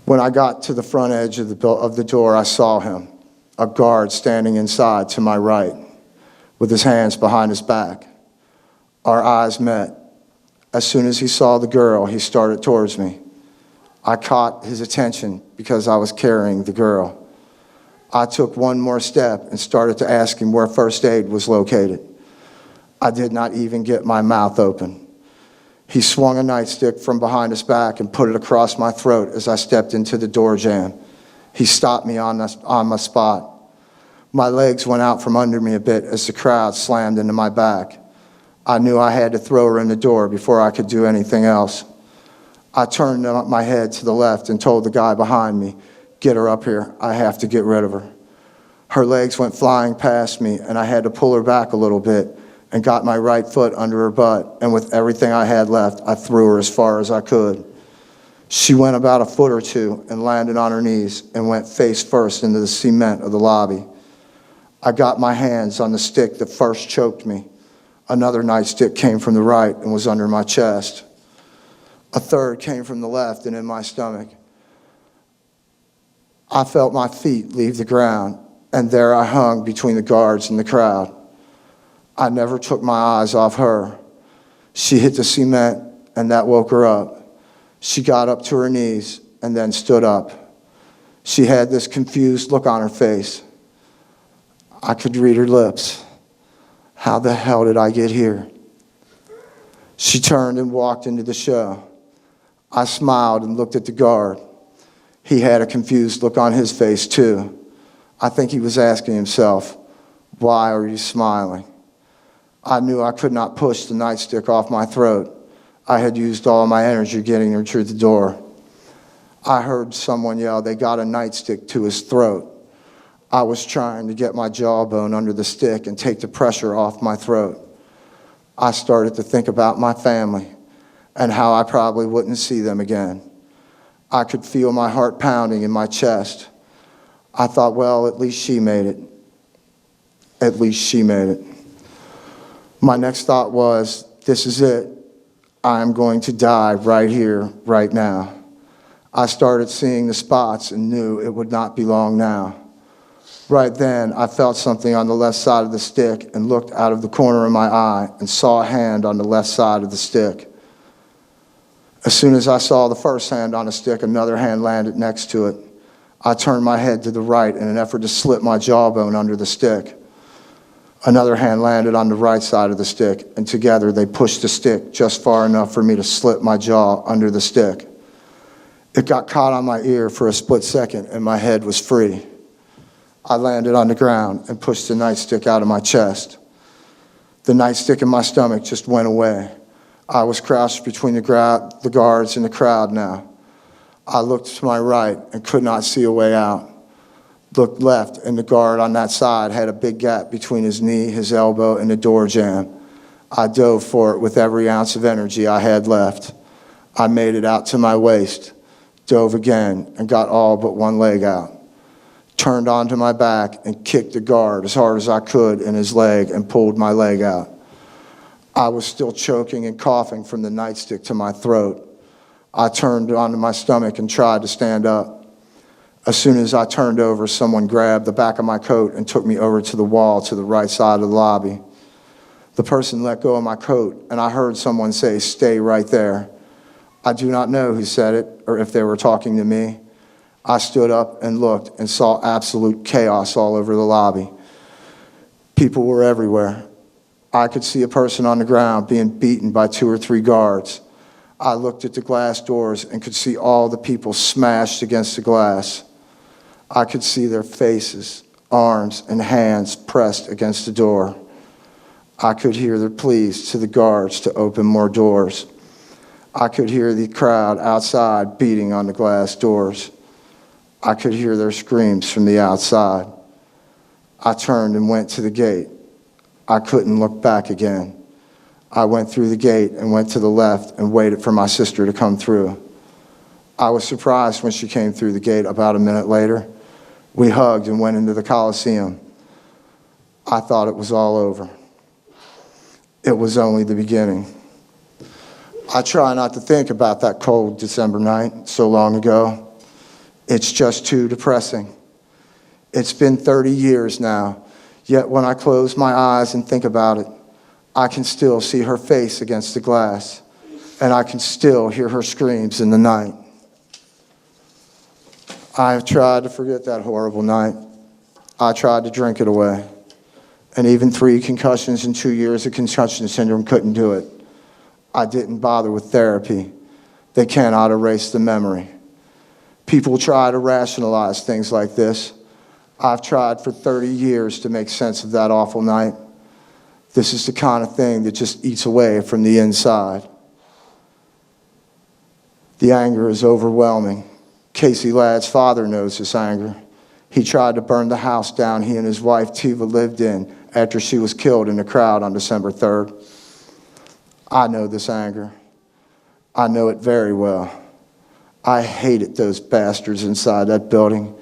When I got to the front edge of the door, I saw him, a guard standing inside to my right, with his hands behind his back. Our eyes met. As soon as he saw the girl, he started towards me. I caught his attention because I was carrying the girl. I took one more step and started to ask him where first aid was located. I did not even get my mouth open. He swung a nightstick from behind his back and put it across my throat as I stepped into the door jamb. He stopped me on my spot. My legs went out from under me a bit as the crowd slammed into my back. I knew I had to throw her in the door before I could do anything else. I turned my head to the left and told the guy behind me, "Get her up here. I have to get rid of her." Her legs went flying past me, and I had to pull her back a little bit and got my right foot under her butt, and with everything I had left, I threw her as far as I could. She went about a foot or two and landed on her knees and went face first into the cement of the lobby. I got my hands on the stick that first choked me. Another nightstick came from the right and was under my chest. A third came from the left and in my stomach. I felt my feet leave the ground, and there I hung between the guards and the crowd. I never took my eyes off her. She hit the cement, and that woke her up. She got up to her knees and then stood up. She had this confused look on her face. I could read her lips. How the hell did I get here? She turned and walked into the show. I smiled and looked at the guard. He had a confused look on his face, too. I think he was asking himself, "Why are you smiling?" I knew I could not push the nightstick off my throat. I had used all my energy getting her to the door. I heard someone yell, "They got a nightstick to his throat." I was trying to get my jawbone under the stick and take the pressure off my throat. I started to think about my family and how I probably wouldn't see them again. I could feel my heart pounding in my chest. I thought, well, at least she made it. At least she made it. My next thought was, this is it. I am going to die right here, right now. I started seeing the spots and knew it would not be long now. Right then, I felt something on the left side of the stick and looked out of the corner of my eye and saw a hand on the left side of the stick. As soon as I saw the first hand on the stick, another hand landed next to it. I turned my head to the right in an effort to slip my jawbone under the stick. Another hand landed on the right side of the stick, and together they pushed the stick just far enough for me to slip my jaw under the stick. It got caught on my ear for a split second, and my head was free. I landed on the ground and pushed the nightstick out of my chest. The nightstick in my stomach just went away. I was crouched between the guards and the crowd now. I looked to my right and could not see a way out. Looked left, and the guard on that side had a big gap between his knee, his elbow, and the door jamb. I dove for it with every ounce of energy I had left. I made it out to my waist, dove again, and got all but one leg out. Turned onto my back and kicked the guard as hard as I could in his leg and pulled my leg out. I was still choking and coughing from the nightstick to my throat. I turned onto my stomach and tried to stand up. As soon as I turned over, someone grabbed the back of my coat and took me over to the wall to the right side of the lobby. The person let go of my coat, and I heard someone say, "Stay right there." I do not know who said it or if they were talking to me. I stood up and looked and saw absolute chaos all over the lobby. People were everywhere. I could see a person on the ground being beaten by 2 or 3 guards. I looked at the glass doors and could see all the people smashed against the glass. I could see their faces, arms, and hands pressed against the door. I could hear their pleas to the guards to open more doors. I could hear the crowd outside beating on the glass doors. I could hear their screams from the outside. I turned and went to the gate. I couldn't look back again. I went through the gate and went to the left and waited for my sister to come through. I was surprised when she came through the gate about a minute later. We hugged and went into the Coliseum. I thought it was all over. It was only the beginning. I try not to think about that cold December night so long ago. It's just too depressing. It's been 30 years now, yet when I close my eyes and think about it, I can still see her face against the glass, and I can still hear her screams in the night. I have tried to forget that horrible night. I tried to drink it away. And even 3 concussions and 2 years of concussion syndrome couldn't do it. I didn't bother with therapy. They cannot erase the memory. People try to rationalize things like this. I've tried for 30 years to make sense of that awful night. This is the kind of thing that just eats away from the inside. The anger is overwhelming. Casey Ladd's father knows this anger. He tried to burn the house down he and his wife Tiva lived in after she was killed in the crowd on December 3rd. I know this anger. I know it very well. I hated those bastards inside that building.